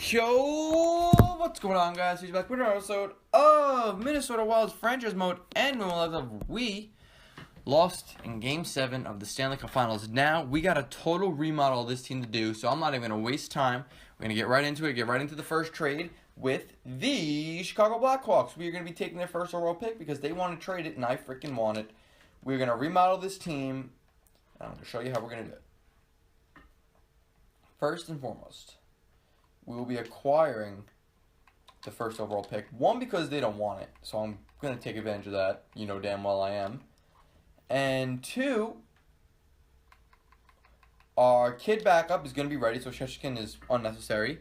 Yo, what's going on, guys? He's back with another episode of Minnesota Wild's franchise mode, and we lost in Game 7 of the Stanley Cup Finals. Now, we got a total remodel of this team to do, so I'm not even going to waste time. We're going to get right into it, get right into the first trade with the Chicago Blackhawks. We are going to be taking their first overall pick because they want to trade it, and I freaking want it. We're going to remodel this team, and I'm going to show you how we're going to do it. First and foremost, we will be acquiring the first overall pick. One, because they don't want it, so I'm going to take advantage of that. You know damn well I am. And two, our kid backup is going to be ready, so Cjeths is unnecessary.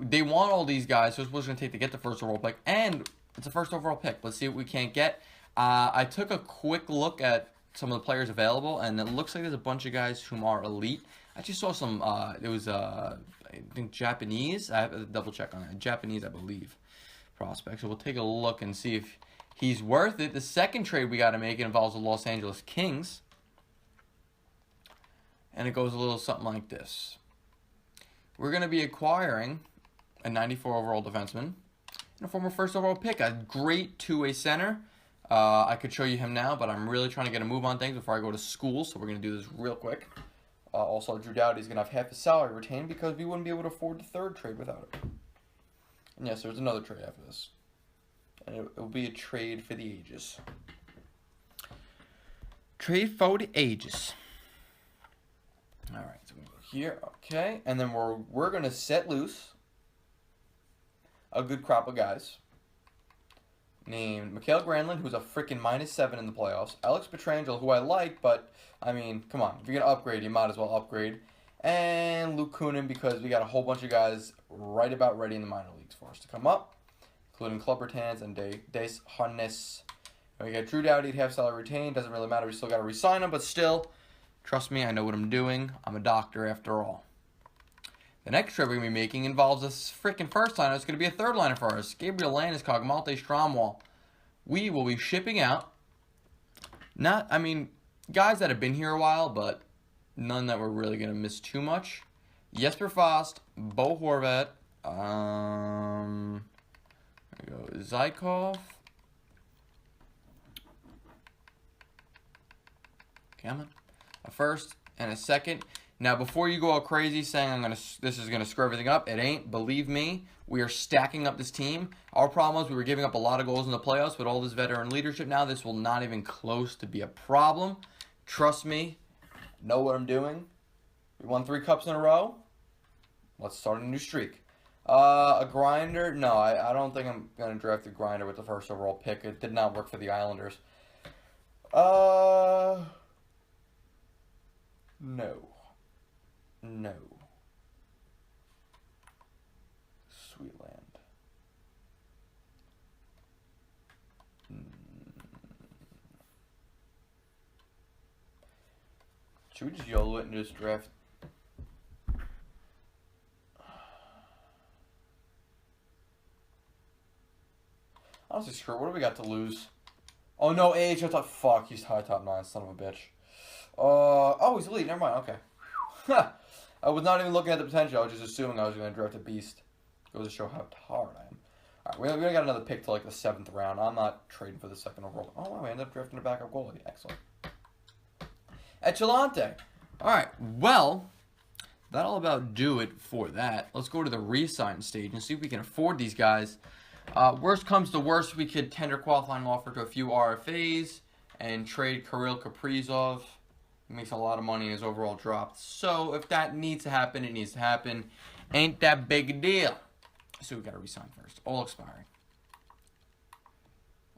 They want all these guys, so it's what it's going to take to get the first overall pick. And it's a first overall pick. Let's see what we can't get. I took a quick look at some of the players available, and it looks like there's a bunch of guys who are elite. I just saw some, it was, I think Japanese. I have to double check on that. Japanese, I believe, prospect. So we'll take a look and see if he's worth it. The second trade we got to make involves the Los Angeles Kings. And it goes a little something like this. We're going to be acquiring a 94 overall defenseman and a former first overall pick. A great two-way center. I could show you him now, but I'm really trying to get a move on things before I go to school. So we're going to do this real quick. Also, Drew Doughty's going to have half his salary retained because we wouldn't be able to afford the third trade without it. And yes, there's another trade after this. And it will be a trade for the ages. Trade for the ages. Alright, so we go here. Okay. And then we're going to set loose a good crop of guys. Named Mikael Granlund, who's a freaking -7 in the playoffs. Alex Pietrangelo, who I like, but, I mean, come on. If you're going to upgrade, you might as well upgrade. And Luke Kunin, because we got a whole bunch of guys right about ready in the minor leagues for us to come up, including Club Bertans and Des Harness. And we got Drew Doughty, half salary retained. Doesn't really matter. We still got to re-sign him, but still, trust me, I know what I'm doing. I'm a doctor after all. The next trade we're going to be making involves a freaking first liner. It's going to be a third liner for us. Gabriel Landeskog, Malte Stromwall. We will be shipping out, guys that have been here a while, but none that we're really going to miss too much. Jesper Fast, Bo Horvat, there we go, Zykov. Come on. A first and a second. Now, before you go all crazy saying this is gonna screw everything up, it ain't. Believe me, we are stacking up this team. Our problem was we were giving up a lot of goals in the playoffs. With all this veteran leadership now, this will not even close to be a problem. Trust me, know what I'm doing. We won 3 cups in a row. Let's start a new streak. A grinder? No, I don't think I'm gonna draft a grinder with the first overall pick. It did not work for the Islanders. No. Sweet land. Should we just YOLO it and just draft? Honestly, screw it. What do we got to lose? Oh, no, AHL top. Fuck, he's high top 9, son of a bitch. Oh, he's elite. Never mind. Okay. I was not even looking at the potential. I was just assuming I was going to draft a beast. Goes to show how hard I am. Alright, we got another pick to like the 7th round. I'm not trading for the second overall. Oh, wow, we ended up drafting a backup goalie. Excellent. Echelante. Alright, well, that'll about do it for that. Let's go to the re-sign stage and see if we can afford these guys. Worst comes to worst, we could tender qualifying offer to a few RFAs and trade Kirill Kaprizov. He makes a lot of money and his overall dropped. So if that needs to happen, it needs to happen. Ain't that big a deal. So we got to resign first. All expiring.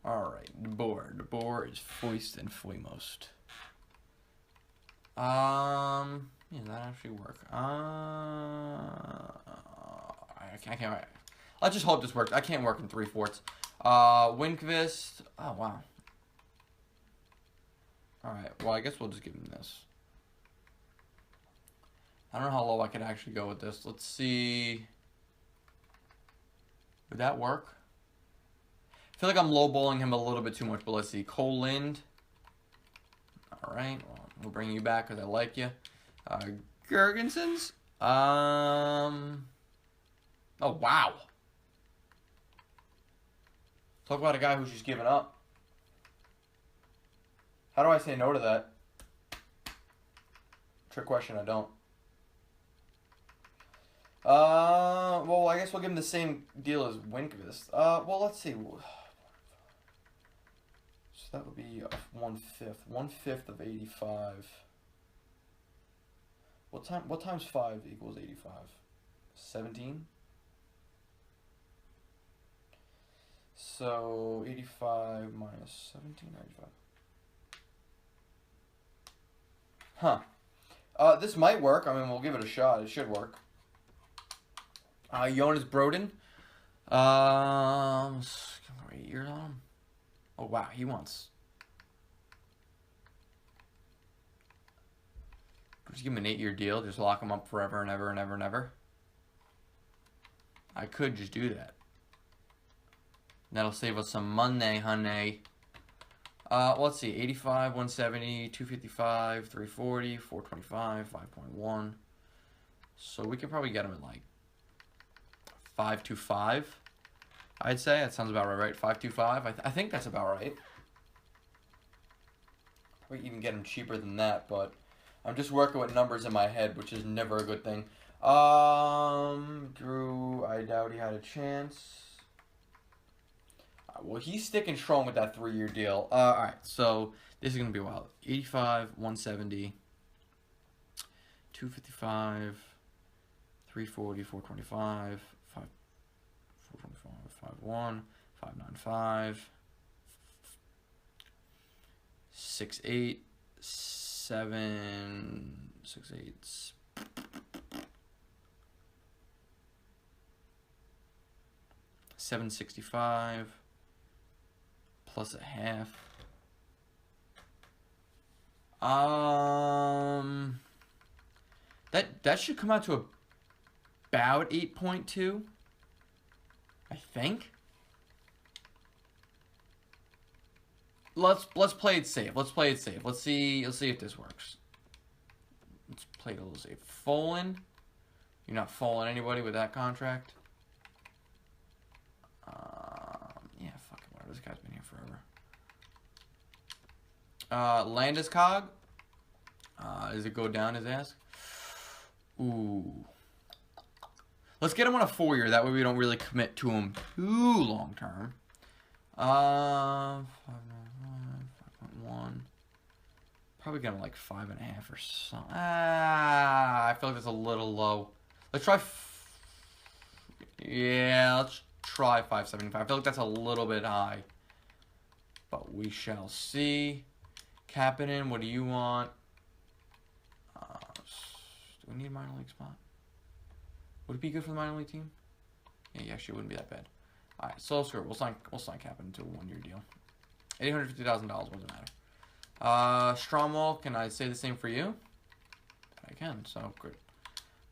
Alright, the board. The board is foist and foremost. Yeah, that actually work. I can't. Let's just hope this works. I can't work in 3/4. Winquist. Oh, wow. Alright, well, I guess we'll just give him this. I don't know how low I could actually go with this. Let's see. Would that work? I feel like I'm lowballing him a little bit too much, but let's see. Cole Lind. Alright, well, we'll bring you back because I like you. Gergensons. Oh, wow. Talk about a guy who's just given up. How do I say no to that? Trick question, I don't. Well, I guess we'll give him the same deal as Winkvist. Well, let's see. So that would be 1/5. 1/5 of 85. What times 5 equals 85? 17? So 85 minus 17, 85. Huh. This might work. I mean, we'll give it a shot. It should work. Jonas Broden. 8 years on him. Oh, wow. He wants... Just give him an 8-year deal. Just lock him up forever and ever and ever and ever. I could just do that. That'll save us some money, honey. Let's see. 85, 170, 255, 340, 425, 5.1. So we could probably get him at like 525. I'd say that sounds about right. 525. I think that's about right. Probably even get him cheaper than that, but I'm just working with numbers in my head, which is never a good thing. Drew, I doubt he had a chance. Well, he's sticking strong with that 3-year deal. Alright, so this is going to be wild. 85, 170, 255, 340, 425, 425, 51, 595, 68, 7, 68, 765. Plus a half. That should come out to about 8.2. I think. Let's play it safe. Let's play it safe. Let's see if this works. Let's play it a little safe. Folan. You're not fooling anybody with that contract. Yeah, fucking whatever. This guy's been here forever. Landeskog. Does it go down his ass? Ooh. Let's get him on a 4-year. That way we don't really commit to him too long term. 5.1. Probably get him like 5.5 or something. I feel like that's a little low. Let's try. Yeah, let's try 575. I feel like that's a little bit high. But we shall see. Kapanen, what do you want? Do we need a minor league spot? Would it be good for the minor league team? Yeah, actually, it wouldn't be that bad. Alright, so screw it. We'll sign Kapanen to a 1-year deal. $850,000 doesn't matter. Stromwell, can I say the same for you? I can, so good.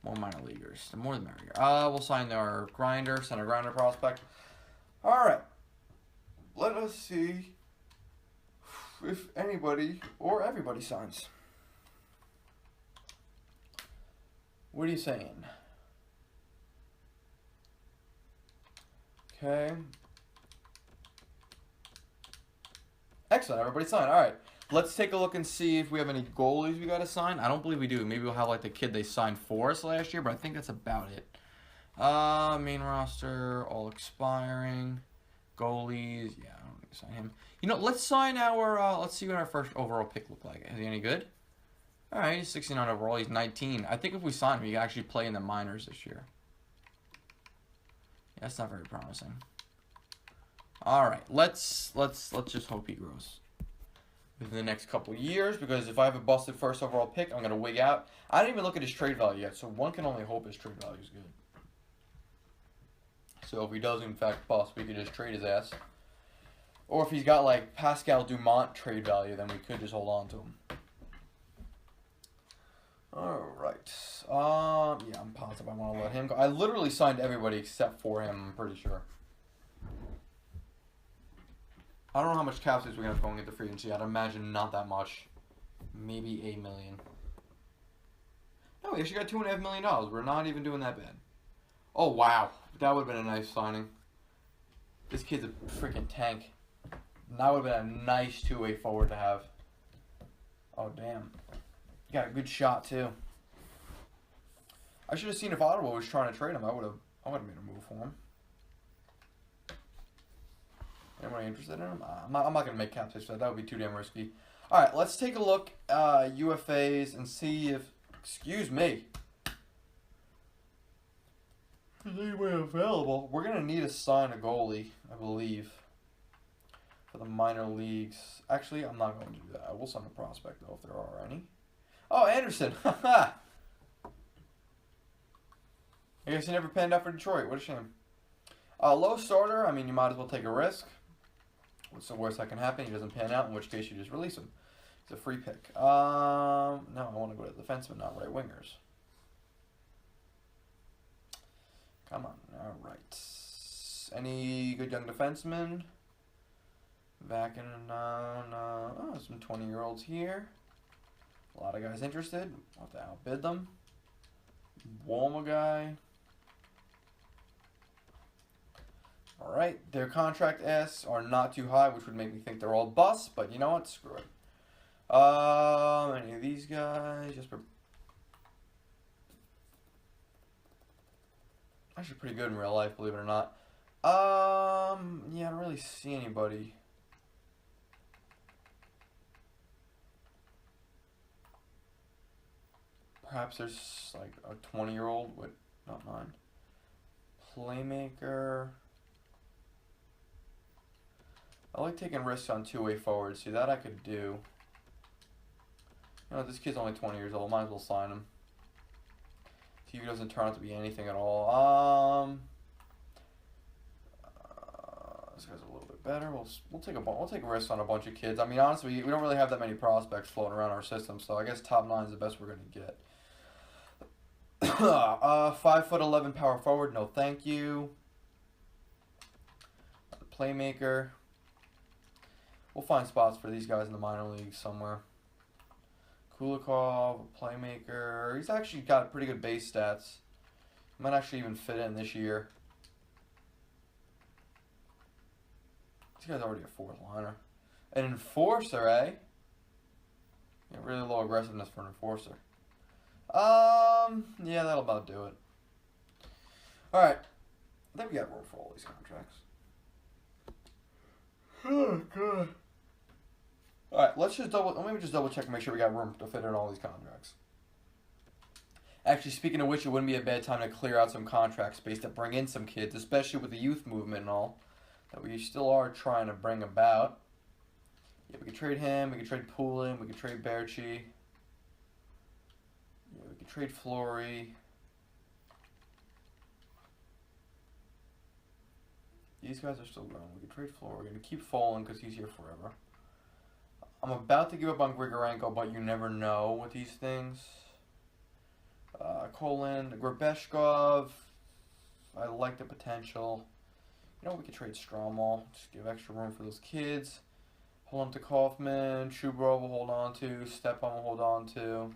More minor leaguers. The more the merrier. We'll sign our center grinder prospect. Alright. Let us see if anybody or everybody signs. What are you saying? Okay. Excellent. Everybody signed. All right. Let's take a look and see if we have any goalies we got to sign. I don't believe we do. Maybe we'll have like the kid they signed for us last year, but I think that's about it. Main roster, all expiring. Goalies. Yeah, I don't need to sign him. You know, let's sign our, let's see what our first overall pick looked like. Is he any good? All right, he's 69 overall. He's 19. I think if we sign him, he can actually play in the minors this year. Yeah, that's not very promising. All right, let's just hope he grows within the next couple years, because if I have a busted first overall pick, I'm gonna wig out. I didn't even look at his trade value yet, so one can only hope his trade value is good. So if he does in fact bust, we could just trade his ass. Or if he's got like Pascal Dumont trade value, then we could just hold on to him. Alright. Yeah, I'm positive I want to let him go. I literally signed everybody except for him, I'm pretty sure. I don't know how much cap space we're going to have going into free agency. I'd imagine not that much. Maybe $8 million. No, we actually got $2.5 million. We're not even doing that bad. Oh, wow. That would have been a nice signing. This kid's a freaking tank. And that would have been a nice two-way forward to have. Oh, damn. Got a good shot, too. I should have seen if Ottawa was trying to trade him. I would have made a move for him. Anybody interested in him? I'm not going to make cap pitch for that. That would be too damn risky. All right, let's take a look UFAs and see if, excuse me, is anybody available? We're going to need to sign a goalie, I believe, for the minor leagues. Actually, I'm not going to do that. I will sign a prospect, though, if there are any. Oh, Anderson. I guess he never panned out for Detroit. What a shame. Low starter, I mean, you might as well take a risk. What's the worst that can happen? He doesn't pan out, in which case you just release him. It's a free pick. No, I want to go to defensemen, not right wingers. Come on. All right. Any good young defensemen? Back in oh, some 20-year-olds here. A lot of guys interested. We'll have to outbid them. Walma guy. All right. Their contract asks are not too high, which would make me think they're all busts. But you know what? Screw it. Any of these guys? Just actually pretty good in real life, believe it or not. Yeah, I don't really see anybody. Perhaps there's like a 20-year-old with not mine. Playmaker. I like taking risks on two-way forwards. See, that I could do. You know, this kid's only 20 years old. Might as well sign him. See if he doesn't turn out to be anything at all. This guy's a little bit better. We'll take a risk on a bunch of kids. I mean, honestly, we don't really have that many prospects floating around our system, so I guess top 9 is the best we're gonna get. 5'11" power forward. No, thank you. Playmaker. We'll find spots for these guys in the minor leagues somewhere. Kulikov, playmaker. He's actually got pretty good base stats. Might actually even fit in this year. This guy's already a fourth liner. An enforcer, eh? Yeah, really low aggressiveness for an enforcer. Yeah, that'll about do it. Alright. I think we got room for all these contracts. Oh, God. Alright, let me just double check and make sure we got room to fit in all these contracts. Actually, speaking of which, it wouldn't be a bad time to clear out some contract space to bring in some kids, especially with the youth movement and all, that we still are trying to bring about. Yeah, we could trade him, we could trade Poulin, we could trade Berchi. Yeah, we could trade Flory. These guys are still going. We could trade Flory. We're going to keep Folin because he's here forever. I'm about to give up on Grigorenko, but you never know with these things. Colin, Grabeshkov. I like the potential. You know, we could trade Stromall. Just give extra room for those kids. Hold on to Kaufman. Chubrov will hold on to. Stepan will hold on to.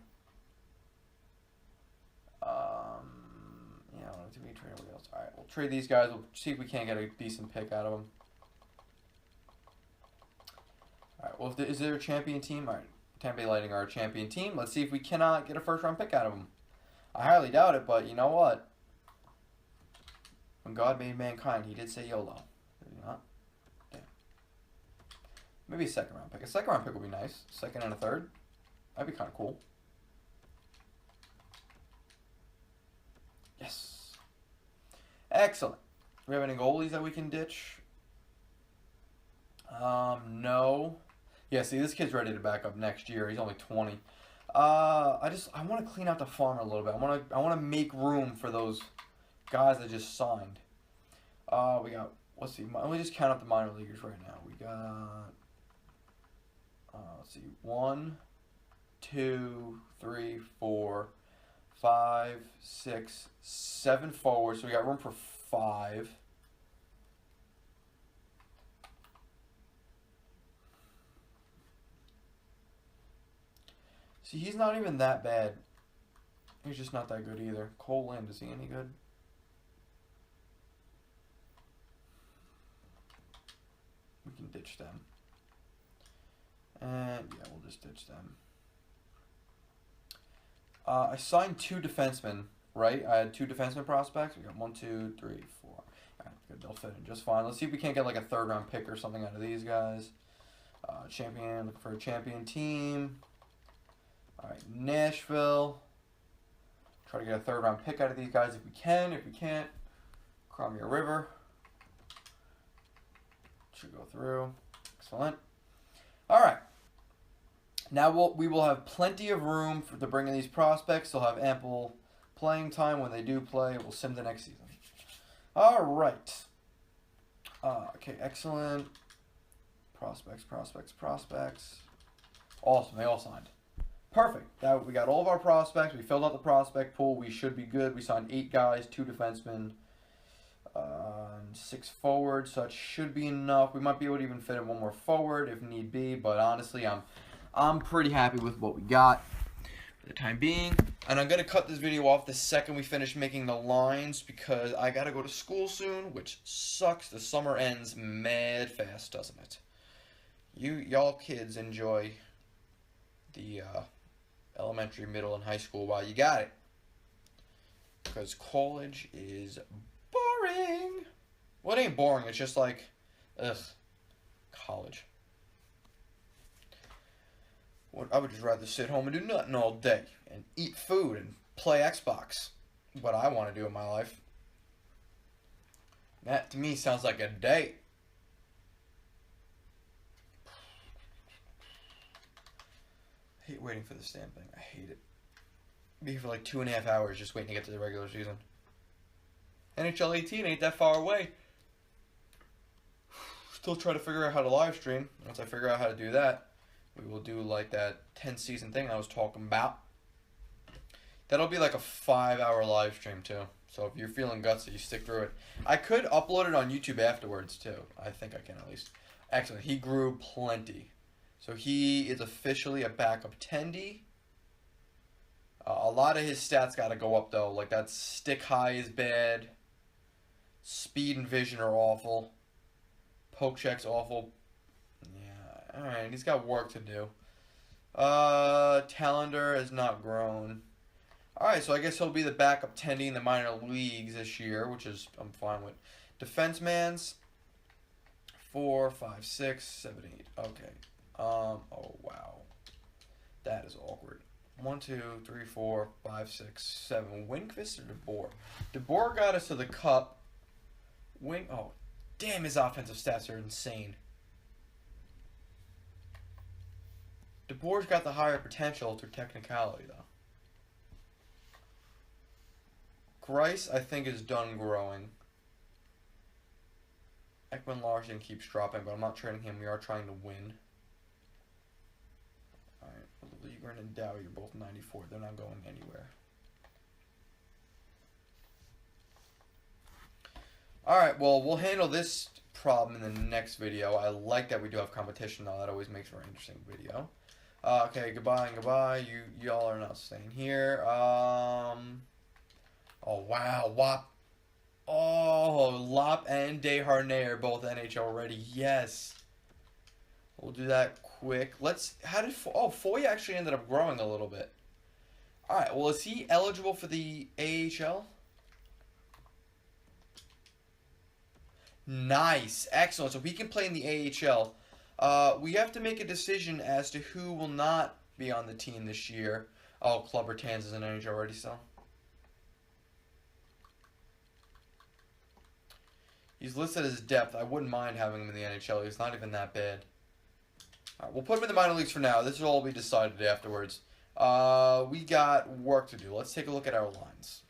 Yeah, I don't know. Did we trade anybody else? Alright, we'll trade these guys. We'll see if we can't get a decent pick out of them. Alright, well, is there a champion team? Alright, Tampa Bay Lightning are a champion team. Let's see if we cannot get a first-round pick out of them. I highly doubt it, but you know what? When God made mankind, he did say YOLO. Did he not? Damn. Maybe a second-round pick. A second-round pick would be nice. Second and a third. That'd be kind of cool. Yes. Excellent. Do we have any goalies that we can ditch? No. Yeah, see, this kid's ready to back up next year. He's only 20. I want to clean out the farm a little bit. I want to make room for those guys that just signed. We got, let's see, let me just count up the minor leaguers right now. We got, let's see, 1, 2, 3, 4, 5, 6, 7 forwards. So we got room for 5. See, he's not even that bad. He's just not that good either. Cole Lind, is he any good? We can ditch them. And yeah, we'll just ditch them. I signed 2 defensemen, right? I had 2 defenseman prospects. We got 1, 2, 3, 4. All right, good. They'll fit in just fine. Let's see if we can't get like a 3rd round pick or something out of these guys. Champion, looking for a champion team. All right, Nashville. Try to get a 3rd round pick out of these guys if we can. If we can't, Crimea River. Should go through. Excellent. All right. Now we will have plenty of room to bring in these prospects. They'll have ample playing time when they do play. We'll sim the next season. All right. Okay, excellent. Prospects. Awesome. They all signed. Perfect. We got all of our prospects. We filled out the prospect pool. We should be good. We signed 8 guys, 2 defensemen, 6 forwards. So that should be enough. We might be able to even fit in 1 more forward if need be. But honestly, I'm pretty happy with what we got for the time being. And I'm going to cut this video off the second we finish making the lines because I got to go to school soon, which sucks. The summer ends mad fast, doesn't it? Y'all kids enjoy the elementary, middle, and high school while you got it. Because college is boring. Well, it ain't boring. It's just like, ugh, college. I would just rather sit home and do nothing all day and eat food and play Xbox. What I want to do in my life. That to me sounds like a day. I hate waiting for this damn thing. I hate it. Be here for like 2.5 hours just waiting to get to the regular season. NHL 18 ain't that far away. Still trying to figure out how to live stream. Once I figure out how to do that, we will do like that 10 season thing I was talking about. That'll be like a 5-hour live stream too. So if you're feeling gutsy, you stick through it. I could upload it on YouTube afterwards too. I think I can at least. Excellent. He grew plenty. So he is officially a backup tendy. A lot of his stats got to go up though. Like that stick high is bad. Speed and vision are awful. Poke check's awful. Yeah, alright, he's got work to do. Talander has not grown. Alright, so I guess he'll be the backup tendy in the minor leagues this year, which is I'm fine with. Defenseman's 4, 5, 6, 7, 8. Okay. Oh wow. That is awkward. 1, 2, 3, 4, 5, 6, 7. Winkvist or DeBoer? DeBoer got us to the cup. Oh, damn, his offensive stats are insane. DeBoer's got the higher potential through technicality, though. Grice, I think, is done growing. Ekman Larson keeps dropping, but I'm not trading him. We are trying to win. Alright, Liegren and Dow, you're both 94. They're not going anywhere. Alright, well, we'll handle this problem in the next video. I like that we do have competition, though. That always makes for an interesting video. Okay, goodbye and goodbye. Y'all are not staying here. Oh, wow. Wop. Oh, Lop and Desharnais are both NHL ready. Yes. We'll do that quick. Foy actually ended up growing a little bit. Alright, well, is he eligible for the AHL? Nice. Excellent. So he can play in the AHL. We have to make a decision as to who will not be on the team this year. Oh, Clubber Tans is in NHL already still. He's listed as depth. I wouldn't mind having him in the NHL. He's not even that bad. All right, we'll put him in the minor leagues for now. This will all be decided afterwards. We got work to do. Let's take a look at our lines.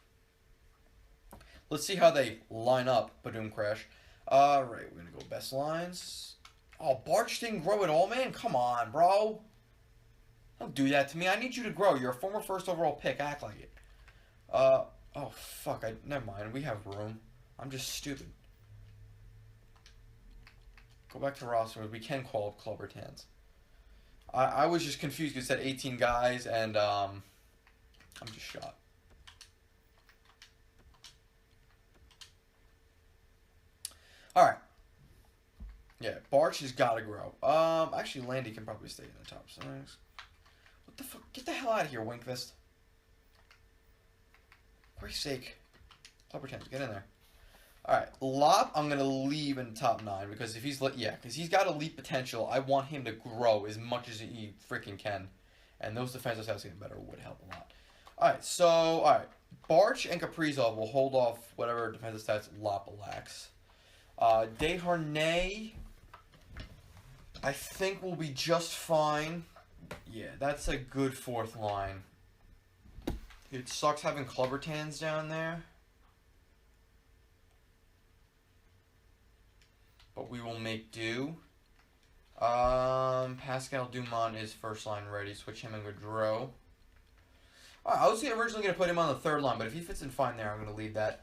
Let's see how they line up. Badoom crash. Alright, we're going to go best lines. Oh, Barch didn't grow at all, man? Come on, bro. Don't do that to me. I need you to grow. You're a former first overall pick. Act like it. Oh, fuck. Never mind. We have room. I'm just stupid. Go back to roster. We can call up Clubber Tans. I was just confused because it said 18 guys, and I'm just shot. Alright. Yeah, Barch has got to grow. Actually, Landy can probably stay in the top six. What the fuck? Get the hell out of here, Winkfist. For Christ's sake. Clubber Tens, get in there. Alright, Lop, I'm going to leave in top 9, because if he's, because he's got elite potential, I want him to grow as much as he freaking can. And those defensive stats getting better would help a lot. Alright, Barch and Kaprizov will hold off whatever defensive stats Lop lacks. Desharnais, I think will be just fine. Yeah, that's a good 4th line. It sucks having Clubbertans down there. But we will make do. Pascal Dumont is first line ready. Switch him and Gaudreau. I was originally going to put him on the 3rd line, but if he fits in fine there, I'm going to leave that.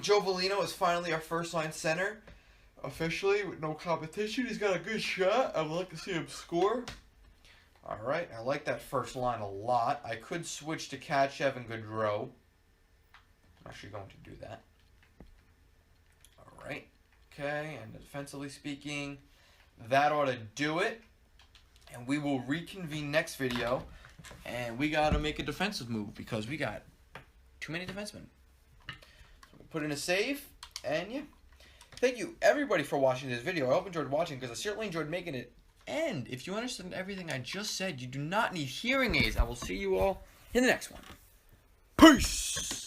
Joe Velino is finally our first line center. Officially, with no competition. He's got a good shot. I'd like to see him score. Alright, I like that first line a lot. I could switch to Tkachev and Gaudreau. I'm actually going to do that. Alright. Okay, and defensively speaking, that ought to do it. And we will reconvene next video. And we got to make a defensive move because we got too many defensemen. So we'll put in a save, and yeah. Thank you, everybody, for watching this video. I hope you enjoyed watching because I certainly enjoyed making it. And if you understand everything I just said, you do not need hearing aids. I will see you all in the next one. Peace!